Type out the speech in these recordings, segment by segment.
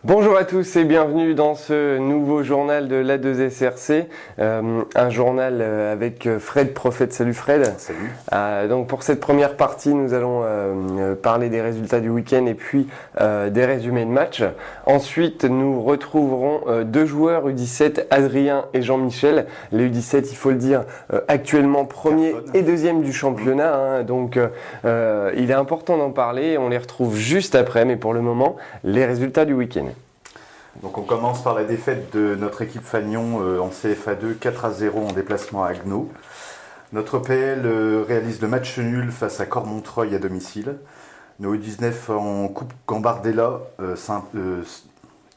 Bonjour à tous et bienvenue dans ce nouveau journal de l'A2SRC, un journal avec Fred Prophète. Salut Fred. Salut. Donc pour cette première partie, nous allons parler des résultats du week-end et puis des résumés de match. Ensuite, nous retrouverons deux joueurs U17, Adrien et Jean-Michel. Les U17, il faut le dire, actuellement premier et deuxième du championnat. Donc il est important d'en parler. On les retrouve juste après, mais pour le moment, les résultats du week-end. Donc on commence par la défaite de notre équipe Fagnon en CFA2 4-0 en déplacement à Agno. Notre PL réalise le match nul face à Cormontreuil à domicile. Nos U19 en Coupe Gambardella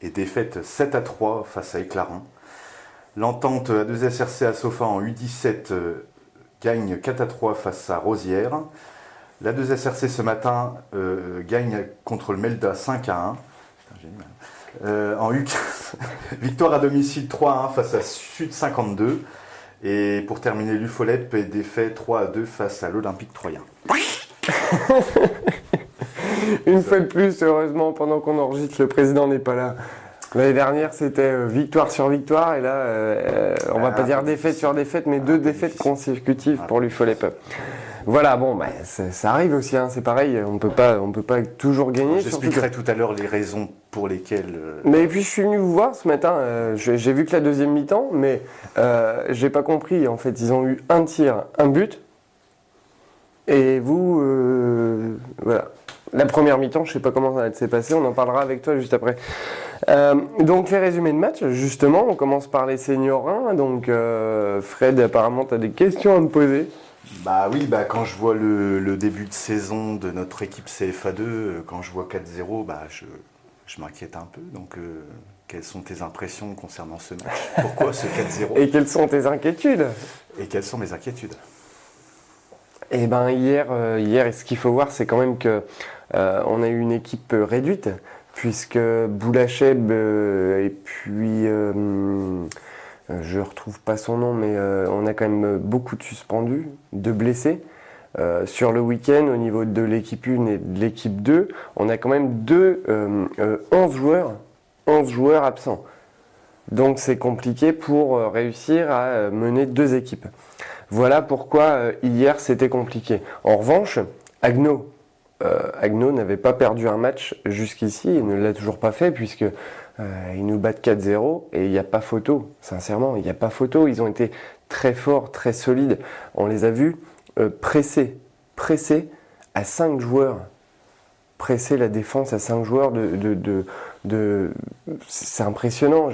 est défaite 7-3 face à Éclaron. L'entente A2SRC à Sofa en U17 gagne 4-3 face à Rosières. L'A2SRC ce matin gagne contre le Melda 5-1. En U15, victoire à domicile 3-1 face à Sud 52. Et pour terminer, l'UFOLEP est défait 3-2 face à l'Olympique Troyen. Une fois de plus, heureusement, pendant qu'on enregistre, le président n'est pas là. L'année dernière, c'était victoire sur victoire, et là, on va pas dire défaite sur défaite, mais deux défaites consécutives pour l'UFOLEP. Voilà, bon, ça arrive aussi, c'est pareil, on peut pas toujours gagner. J'expliquerai tout à l'heure les raisons pour lesquelles... Mais puis je suis venu vous voir ce matin, j'ai vu que la deuxième mi-temps, mais j'ai pas compris, en fait, ils ont eu un tir, un but, et vous, voilà. La première mi-temps, je sais pas comment ça s'est passé, on en parlera avec toi juste après. Donc les résumés de match, justement, on commence par les seniors 1, donc Fred, apparemment, tu as des questions à me poser. Bah oui, quand je vois le début de saison de notre équipe CFA2, quand je vois 4-0, je m'inquiète un peu. Donc, quelles sont tes impressions concernant ce match? Pourquoi ce 4-0? Et quelles sont tes inquiétudes? Et quelles sont mes inquiétudes? Eh ben hier, ce qu'il faut voir, c'est quand même que on a eu une équipe réduite, puisque Boulacheb et puis je retrouve pas son nom, mais on a quand même beaucoup de suspendus, de blessés. Sur le week-end, au niveau de l'équipe 1 et de l'équipe 2, on a quand même 11 joueurs absents. Donc c'est compliqué pour réussir à mener deux équipes. Voilà pourquoi hier c'était compliqué. En revanche, Agno n'avait pas perdu un match jusqu'ici, il ne l'a toujours pas fait puisque ils nous battent 4-0 et il n'y a pas photo, sincèrement, il n'y a pas photo. Ils ont été très forts, très solides. On les a vus presser à 5 joueurs. Presser la défense à 5 joueurs c'est impressionnant.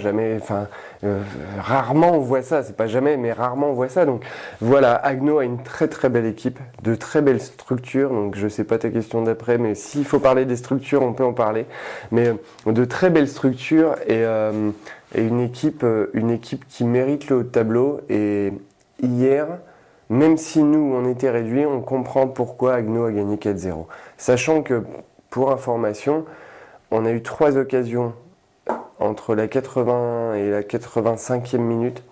Rarement on voit ça, c'est pas jamais, mais rarement on voit ça. Donc voilà, Agno a une très très belle équipe, de très belles structures. Donc je sais pas ta question d'après, mais s'il faut parler des structures, on peut en parler. Mais de très belles structures et une équipe qui mérite le haut de tableau. Et hier, même si nous on était réduits, on comprend pourquoi Agno a gagné 4-0. Sachant que, pour information, on a eu 3 occasions entre la 80 et la 85e minute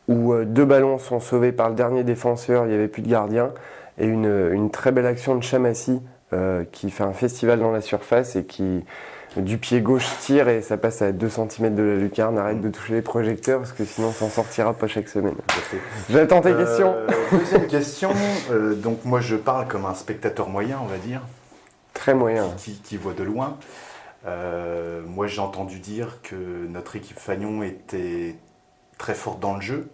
où 2 ballons sont sauvés par le dernier défenseur, il n'y avait plus de gardien, et une très belle action de Chamassi qui fait un festival dans la surface et qui, du pied gauche, tire et ça passe à 2 cm de la lucarne. Arrête de toucher les projecteurs parce que sinon on s'en sortira pas chaque semaine. J'attends tes questions. Deuxième question, donc moi je parle comme un spectateur moyen, on va dire. Très moyen. Qui voit de loin. Moi j'ai entendu dire que notre équipe Fagnon était très forte dans le jeu,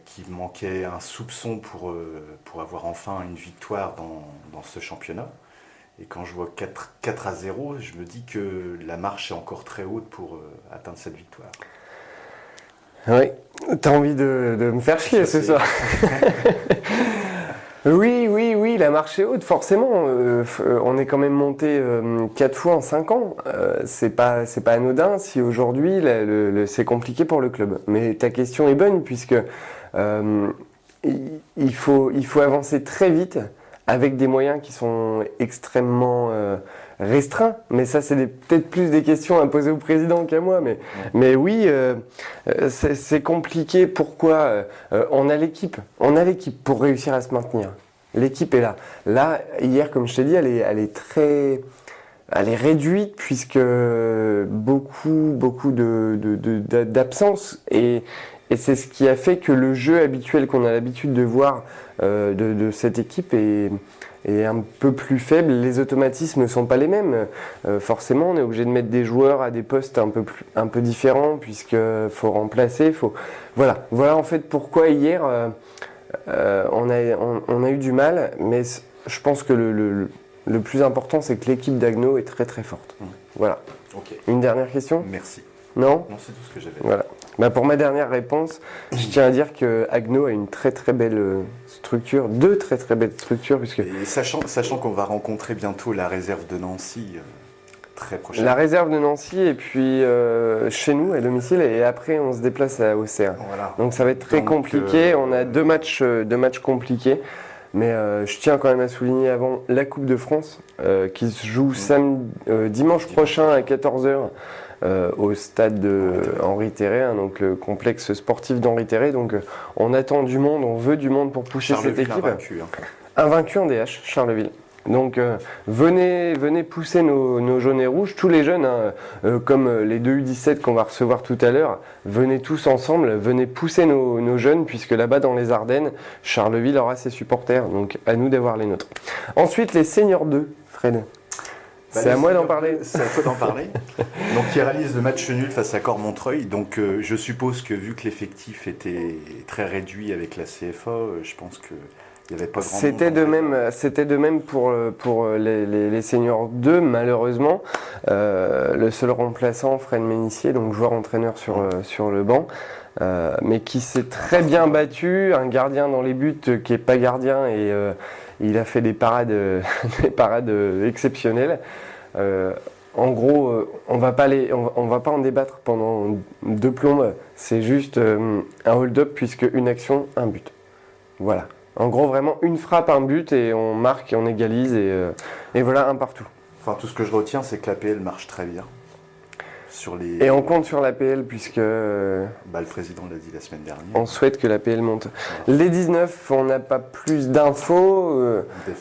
qu'il manquait un soupçon pour avoir enfin une victoire dans ce championnat. Et quand je vois 4-0, je me dis que la marche est encore très haute pour atteindre cette victoire. Oui, t'as envie de me faire chier ce soir. Oui, la marche est haute, forcément. On est quand même monté 4 fois en 5 ans. C'est pas anodin si aujourd'hui c'est compliqué pour le club. Mais ta question est bonne puisque il faut avancer très vite avec des moyens qui sont extrêmement restreints. Mais ça, c'est peut-être plus des questions à poser au président qu'à moi. Mais oui, c'est compliqué. Pourquoi on a l'équipe pour réussir à se maintenir. L'équipe est là. Là, hier, comme je t'ai dit, elle est très, elle est réduite puisque beaucoup d'absences et c'est ce qui a fait que le jeu habituel qu'on a l'habitude de voir de cette équipe est un peu plus faible. Les automatismes ne sont pas les mêmes. Forcément, on est obligé de mettre des joueurs à des postes un peu différents puisqu'il faut remplacer. Voilà en fait pourquoi hier on a eu du mal, mais je pense que le plus important, c'est que l'équipe d'Agno est très très forte. Voilà. Okay. Une dernière question ? Merci. Non, c'est tout ce que j'avais. Voilà. Bah pour ma dernière réponse, je tiens à dire que Agno a une très très belle structure, deux très très belles structures. Puisque et sachant qu'on va rencontrer bientôt la réserve de Nancy très prochainement. La réserve de Nancy et puis chez nous à domicile et après on se déplace à Auxerre. Voilà. Donc ça va être très compliqué, on a deux matchs compliqués. Mais je tiens quand même à souligner avant la Coupe de France qui se joue dimanche prochain à 14h au stade Henri Terret, hein, donc le complexe sportif d'Henri Terret. Donc on attend du monde, on veut du monde pour pousser cette équipe. Invaincu en DH, Charleville. Donc venez pousser nos jaunes et rouges, tous les jeunes, hein, comme les deux U17 qu'on va recevoir tout à l'heure, venez tous ensemble, venez pousser nos jeunes, puisque là-bas dans les Ardennes, Charleville aura ses supporters, donc à nous d'avoir les nôtres. Ensuite, les seniors 2, Fred. C'est à moi d'en parler. C'est à toi d'en parler. Donc ils réalisent le match nul face à Cormontreuil. Donc je suppose que vu que l'effectif était très réduit avec la CFA, je pense que il n'y avait pas grand monde. C'était de même pour les seniors 2, malheureusement. Le seul remplaçant, Fred Ménissier, donc joueur-entraîneur sur le banc, mais qui s'est très bien battu, un gardien dans les buts qui n'est pas gardien et il a fait des parades exceptionnelles. En gros, on va pas en débattre pendant deux plombes, c'est juste un hold-up puisque une action, un but. Voilà. En gros, vraiment une frappe, un but et on marque et on égalise et voilà, un partout. Enfin, tout ce que je retiens, c'est que l'APL marche très bien. Et on compte sur l'APL puisque... le président l'a dit la semaine dernière. On souhaite que l'APL monte. Les 19, on n'a pas plus d'infos.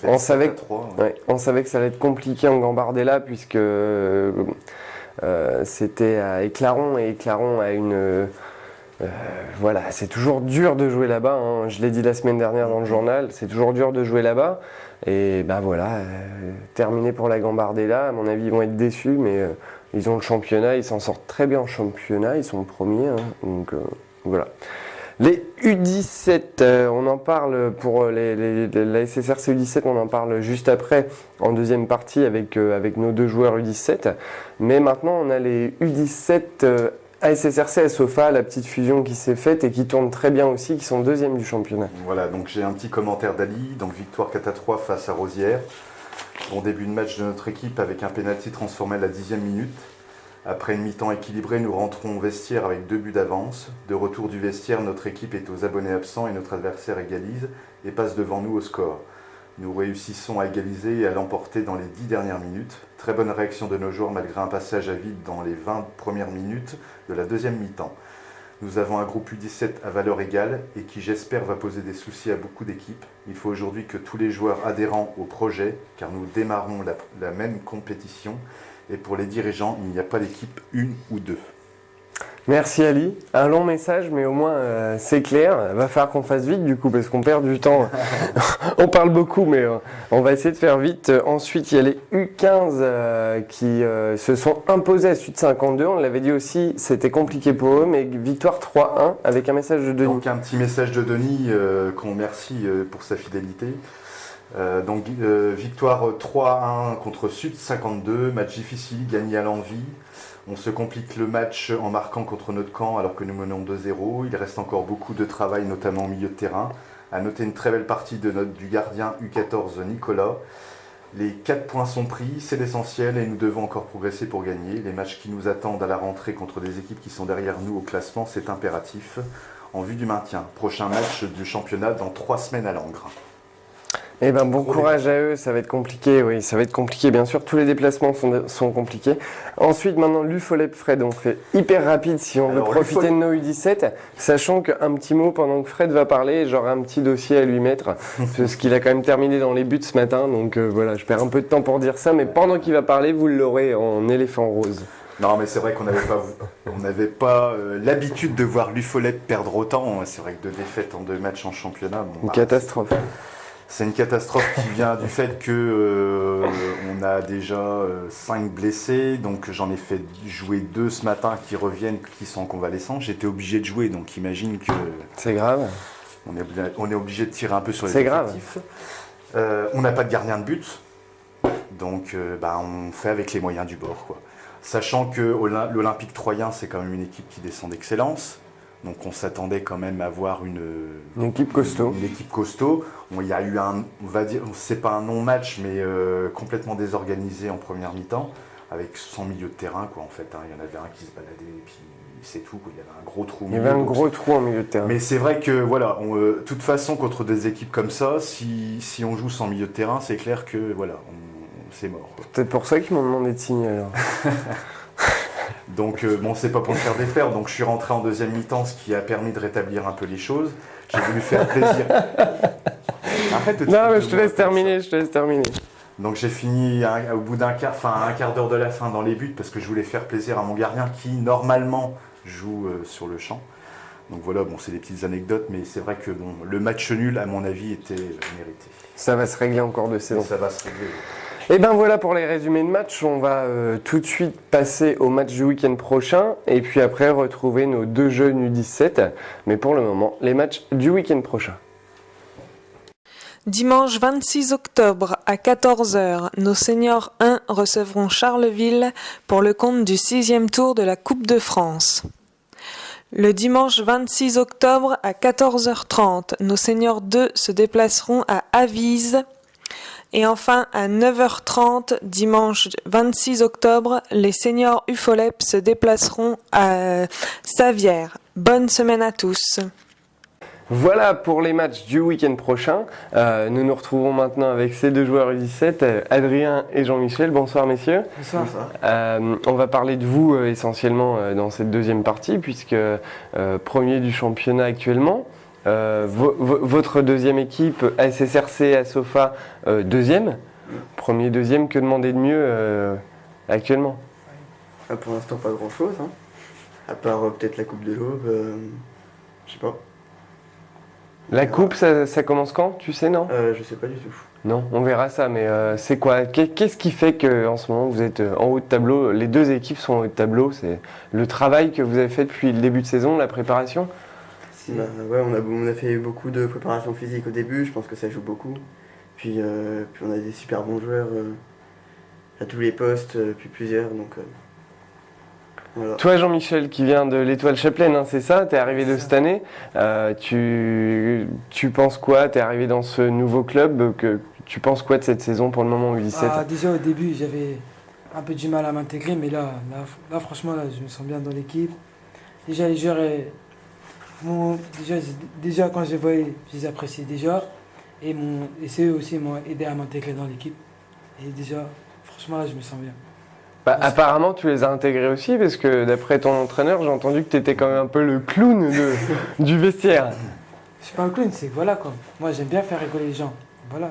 On savait que ça allait être compliqué en Gambardella puisque c'était à Éclaron et Éclaron a une... voilà, c'est toujours dur de jouer là-bas, hein. Je l'ai dit la semaine dernière dans le journal, c'est toujours dur de jouer là-bas. Et ben voilà, terminé pour la Gambardella, à mon avis ils vont être déçus, mais ils ont le championnat, ils s'en sortent très bien en championnat, ils sont premiers, hein. Donc voilà. Les U17, on en parle pour la SSRC U17, on en parle juste après, en deuxième partie avec nos deux joueurs U17. Mais maintenant on a les U17 ASSRC SOFA, la petite fusion qui s'est faite et qui tourne très bien aussi, qui sont deuxième du championnat. Voilà, donc j'ai un petit commentaire d'Ali. Donc victoire 4-3 face à Rosières. Bon début de match de notre équipe avec un pénalty transformé à la 10e minute. Après une mi-temps équilibrée, nous rentrons au vestiaire avec 2 buts d'avance. De retour du vestiaire, notre équipe est aux abonnés absents et notre adversaire égalise et passe devant nous au score. Nous réussissons à égaliser et à l'emporter dans les 10 dernières minutes. Très bonne réaction de nos joueurs malgré un passage à vide dans les 20 premières minutes de la deuxième mi-temps. Nous avons un groupe U17 à valeur égale et qui j'espère va poser des soucis à beaucoup d'équipes. Il faut aujourd'hui que tous les joueurs adhérents au projet, car nous démarrons la même compétition. Et pour les dirigeants, il n'y a pas d'équipe 1 ou 2. Merci Ali, un long message mais au moins c'est clair, il va falloir qu'on fasse vite du coup parce qu'on perd du temps, on parle beaucoup mais on va essayer de faire vite. Ensuite il y a les U15 qui se sont imposés à Sud 52, on l'avait dit aussi, c'était compliqué pour eux mais victoire 3-1 avec un message de Denis. Donc un petit message de Denis qu'on remercie pour sa fidélité. Victoire 3-1 contre Sud 52, match difficile, gagné à l'envie. On se complique le match en marquant contre notre camp alors que nous menons 2-0. Il reste encore beaucoup de travail, notamment au milieu de terrain. À noter une très belle partie du gardien U14 Nicolas. Les 4 points sont pris, c'est l'essentiel et nous devons encore progresser pour gagner. Les matchs qui nous attendent à la rentrée contre des équipes qui sont derrière nous au classement, c'est impératif. En vue du maintien, prochain match du championnat dans 3 semaines à Langres. Eh ben, bon courage à eux, ça va être compliqué, oui, ça va être compliqué, bien sûr, tous les déplacements sont compliqués. Ensuite, maintenant, l'UFOLEP, Fred, on fait hyper rapide si on veut profiter de nos U17, sachant qu'un petit mot pendant que Fred va parler, j'aurai un petit dossier à lui mettre, parce qu'il a quand même terminé dans les buts ce matin, donc voilà, je perds un peu de temps pour dire ça, mais pendant qu'il va parler, vous l'aurez en éléphant rose. Non, mais c'est vrai qu'on n'avait pas l'habitude de voir l'UFOLEP perdre autant. C'est vrai que 2 défaites en 2 matchs en championnat. Une catastrophe. C'est une catastrophe qui vient du fait que on a déjà 5 blessés, donc j'en ai fait jouer 2 ce matin qui reviennent, qui sont en convalescence. J'étais obligé de jouer, donc imagine que c'est grave. On est obligé de tirer un peu sur les c'est effectifs. On n'a pas de gardien de but, donc on fait avec les moyens du bord, quoi. Sachant que l'Olympique Troyen, c'est quand même une équipe qui descend d'excellence. Donc on s'attendait quand même à voir une équipe costaud. Une équipe costaud. Il y a eu on va dire, c'est pas un non-match, mais complètement désorganisé en première mi-temps, avec 100 milieux de terrain, quoi, en fait. Hein. Il y en avait un qui se baladait, et puis c'est tout, quoi. Il y avait un gros trou. Il y avait un gros trou en milieu de terrain. Mais c'est vrai que, voilà, de toute façon, contre des équipes comme ça, si on joue sans milieu de terrain, c'est clair que, voilà, c'est mort, quoi. Peut-être pour ça qu'ils m'ont demandé de signer, alors. Donc, c'est pas pour me faire défaire. Donc, je suis rentré en deuxième mi-temps, ce qui a permis de rétablir un peu les choses. J'ai voulu faire plaisir. Arrête de non, mais je te laisse terminer, Donc, j'ai fini au bout un quart d'heure de la fin dans les buts parce que je voulais faire plaisir à mon gardien qui, normalement, joue sur le champ. Donc, voilà, c'est des petites anecdotes, mais c'est vrai que le match nul, à mon avis, était mérité. Ça va se régler encore de saison. Ça va se régler. Et ben voilà pour les résumés de match, on va tout de suite passer au match du week-end prochain et puis après retrouver nos 2 jeunes U17. Mais pour le moment, les matchs du week-end prochain. Dimanche 26 octobre à 14h, nos seniors 1 recevront Charleville pour le compte du 6e tour de la Coupe de France. Le dimanche 26 octobre à 14h30, nos seniors 2 se déplaceront à Avise. Et enfin, à 9h30, dimanche 26 octobre, les seniors UFOLEP se déplaceront à Savières. Bonne semaine à tous. Voilà pour les matchs du week-end prochain. Nous nous retrouvons maintenant avec ces 2 joueurs U17, Adrien et Jean-Michel. Bonsoir messieurs. Bonsoir. On va parler de vous essentiellement dans cette deuxième partie puisque premier du championnat actuellement. Votre deuxième équipe, SSRC, Asofa, deuxième. Premier, deuxième, que demander de mieux actuellement? Pour l'instant, pas grand-chose. Hein. À part peut-être la Coupe de l'Aube, je sais pas. La coupe, ça commence quand? Tu sais, non? Je sais pas du tout. Non, on verra ça, mais c'est quoi? Qu'est-ce qui fait qu'en ce moment vous êtes en haut de tableau? Les 2 équipes sont en haut de tableau. C'est le travail que vous avez fait depuis le début de saison, la préparation? Ouais, on a fait beaucoup de préparation physique au début, je pense que ça joue beaucoup. Puis on a des super bons joueurs à tous les postes, puis plusieurs, donc voilà. Toi Jean-Michel qui vient de l'Étoile Chapelaine, hein, c'est ça? T'es arrivé de cette année. Tu penses quoi? T'es arrivé dans ce nouveau club. Tu penses quoi de cette saison pour le moment U17? Déjà au début j'avais un peu du mal à m'intégrer, mais là franchement je me sens bien dans l'équipe. Déjà les joueurs... déjà quand je les voyais, je les appréciais déjà. Et eux aussi m'ont aidé à m'intégrer dans l'équipe. Et déjà, franchement là je me sens bien. Apparemment tu les as intégrés aussi parce que d'après ton entraîneur j'ai entendu que tu étais quand même un peu le clown du vestiaire. Je suis pas un clown, c'est que voilà quoi. Moi j'aime bien faire rigoler les gens. Voilà.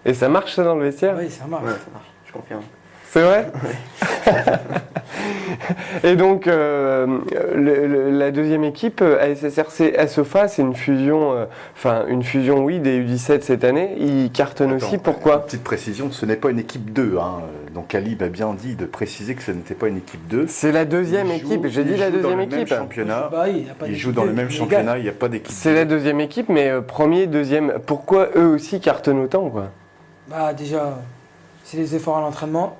Et ça marche ça dans le vestiaire? Oui, ça marche. Ouais, ça marche, je confirme. C'est vrai? Et donc, la deuxième équipe, ASSRC Asofa, c'est une fusion, oui, des U17 cette année. Ils cartonnent aussi, pourquoi? Petite précision, ce n'est pas une équipe 2. Hein. Donc Alib a bien dit de préciser que ce n'était pas une équipe 2. C'est la deuxième équipe, j'ai dit la deuxième équipe. Ils jouent dans le même championnat, il n'y a pas d'équipe. C'est la deuxième équipe, mais premier, deuxième. Pourquoi eux aussi cartonnent autant, quoi? Déjà, c'est les efforts à l'entraînement.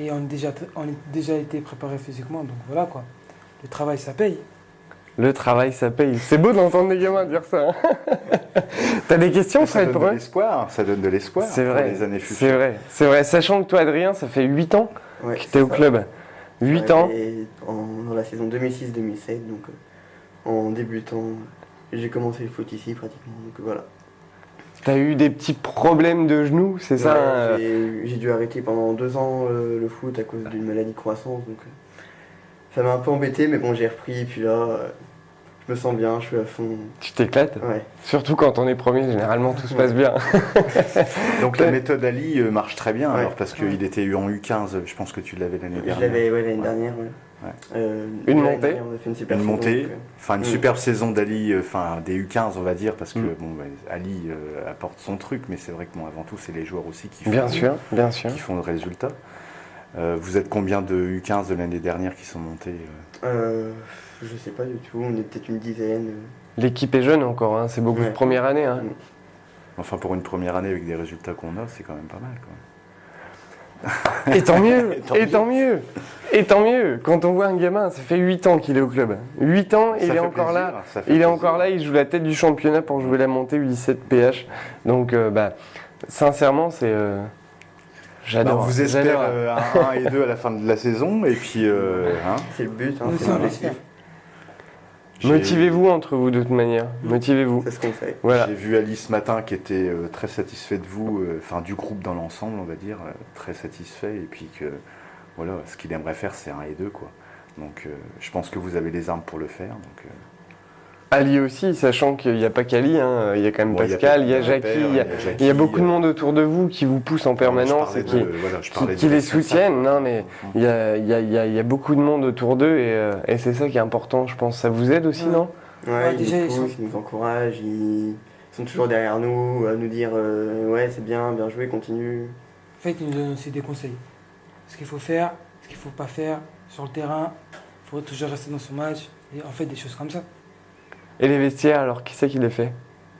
Et on a déjà été préparé physiquement, donc voilà quoi. Le travail, ça paye. Le travail, ça paye. C'est beau d'entendre des gamins dire ça. Hein. T'as des questions, Fred, pour eux? Ça donne de l'espoir pour les années futures. C'est vrai. Sachant que toi, Adrien, ça fait 8 ans que tu es au club. 8 ans. Dans la saison 2006-2007, donc en débutant, j'ai commencé le foot ici pratiquement, donc voilà. T'as eu des petits problèmes de genoux, c'est ça hein J'ai dû arrêter pendant 2 ans le foot à cause d'une maladie de croissance, donc ça m'a un peu embêté, mais bon, j'ai repris, et puis là, je me sens bien, je suis à fond. Tu t'éclates Ouais. Surtout quand on est premier, généralement tout se passe bien. Donc la méthode Ali marche très bien, Ouais. alors parce qu'il était en U15, je pense que tu l'avais l'année Je dernière. l'avais l'année dernière, ouais. Ouais. Une l'année montée. dernière, on a fait une super Une saison, montée, donc, enfin une Mm. superbe saison d'Ali, enfin des U15 on va dire, parce que Mm. bon, Ali apporte son truc, mais c'est vrai que bon, avant tout c'est les joueurs aussi qui Bien sûr, bien sûr. qui font le résultat. Vous êtes combien de U15 de l'année dernière qui sont montés je sais pas du tout, on est peut-être une dizaine. L'équipe est jeune encore, hein, c'est beaucoup de Ouais. première année. Hein. Enfin pour une première année avec des résultats qu'on a, c'est quand même pas mal. Quoi. Et tant mieux, Et tant et tant mieux, et tant mieux. Quand on voit un gamin, ça fait 8 ans qu'il est au club. 8 ans, Ça il est fait encore plaisir, là. ça fait Il est plaisir. encore là, il joue la tête du championnat pour jouer la montée U17 PH. Donc, sincèrement, c'est. J'adore. Alors, vous espère j'adore. un 1 et 2 à la fin de la saison, et puis hein, C'est le but, hein, Nous c'est sommes l'objectif. l'espère. Motivez-vous entre vous de toute manière. Motivez-vous. C'est ce qu'on fait. Voilà. J'ai vu Ali ce matin qui était très satisfait de vous, enfin du groupe dans l'ensemble, on va dire, très satisfait, et puis que voilà, ce qu'il aimerait faire c'est 1 et 2 quoi. Donc je pense que vous avez les armes pour le faire. Donc, Ali aussi, sachant qu'il n'y a pas qu'Ali, hein, il y a quand même bon, Pascal, il y a Pépère, Jackie, Jackie, il y a beaucoup de monde autour de vous qui vous pousse en permanence et qui les soutiennent. Non, mais il y a beaucoup de monde autour d'eux et c'est ça qui est important, je pense. Ça vous aide aussi, Ouais. non? Ouais, déjà, ils ils nous sont- poussent, ils nous encouragent, ils sont toujours derrière nous, à nous dire ouais, c'est bien, bien joué, continue. En fait, ils nous donnent aussi des conseils. Ce qu'il faut faire, ce qu'il ne faut pas faire sur le terrain. Il faut toujours rester dans son match. Et en fait, des choses comme ça. Et les vestiaires, alors, qui c'est qui les fait?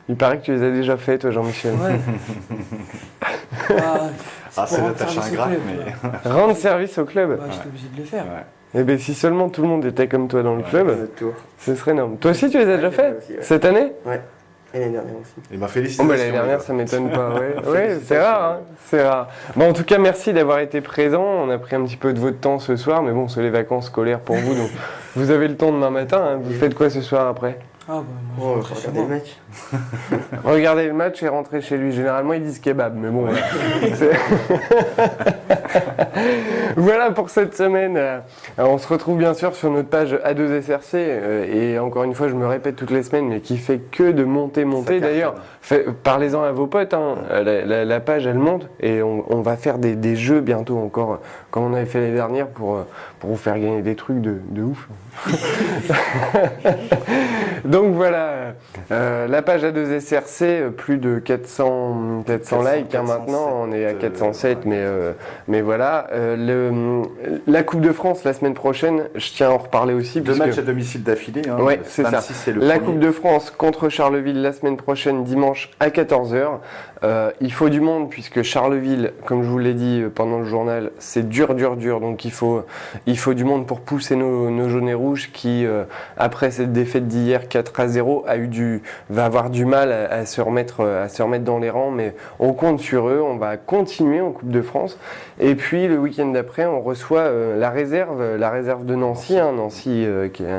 Il paraît que tu les as déjà fait, toi, Jean-Michel. Ouais. Ah, c'est pour la tâche rendre service au ingrate, club, mais. Rendre service au club. Bah, j'étais obligé de le faire. Ouais. Eh bien, si seulement tout le monde était comme toi dans le Ouais. club, Notre tour. ce serait énorme. Toi aussi, tu les as déjà Ouais, fait aussi, ouais. cette année? Et l'année dernière aussi. Et ma Oh, félicitations. bah, l'année dernière, les ça gars. m'étonne pas. Ouais, ouais, c'est Félicitations. rare, hein, c'est rare. Bon, en tout cas, merci d'avoir été présent. On a pris un petit peu de votre temps ce soir, mais bon, c'est les vacances scolaires pour vous, donc vous avez le temps demain matin. Hein. Vous faites quoi ce soir après? Ah, bah, moi, Oh, je on rentre va chez regarder moi. le match. Regardez le match et rentrer chez lui. Généralement, ils disent kebab, mais bon. Voilà, C'est- Voilà pour cette semaine. On se retrouve bien sûr sur notre page A2SRC. Et encore une fois, je me répète toutes les semaines, mais qui fait que de monter. Ça D'ailleurs, parlez-en à vos potes. Hein. La page, elle monte. Et on va faire des jeux bientôt encore, comme on avait fait l'année dernière, pour vous faire gagner des trucs de ouf. Donc voilà, la page A2SRC, plus de 400 likes hein, maintenant, on est à 407, mais voilà. La Coupe de France la semaine prochaine, je tiens à en reparler aussi. 2 puisque matchs à domicile d'affilée. Hein. Ouais, c'est ça. 26, c'est le la premier. Coupe de France contre Charleville la semaine prochaine, dimanche à 14h. Il faut du monde puisque Charleville, comme je vous l'ai dit pendant le journal, c'est dur. Donc il faut du monde pour pousser nos jaunes et rouges qui, après cette défaite d'hier 4-0, va avoir du mal à se remettre dans les rangs. Mais on compte sur eux, on va continuer en Coupe de France. Et puis le week-end d'après, on reçoit la réserve de Nancy, hein, Nancy qui est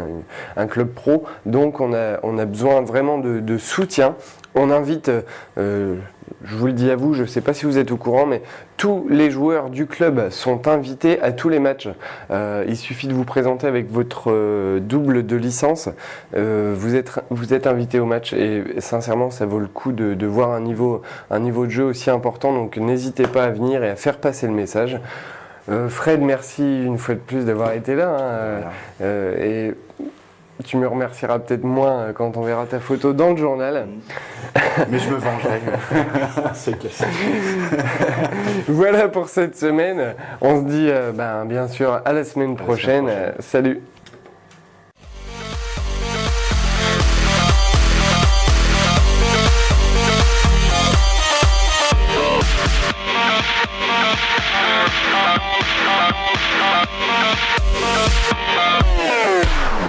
un club pro. Donc on a besoin vraiment de soutien. On invite, je vous le dis à vous, je ne sais pas si vous êtes au courant, mais tous les joueurs du club sont invités à tous les matchs. Il suffit de vous présenter avec votre double de licence. Vous êtes invité au match et sincèrement, ça vaut le coup de voir un niveau de jeu aussi important. Donc n'hésitez pas à venir et à faire passer le message. Fred, merci une fois de plus d'avoir été là. Hein, et tu me remercieras peut-être moins quand on verra ta photo dans le journal. Mais je me vengerai. C'est cassé. Voilà pour cette semaine. On se dit bien sûr à la semaine prochaine. Salut.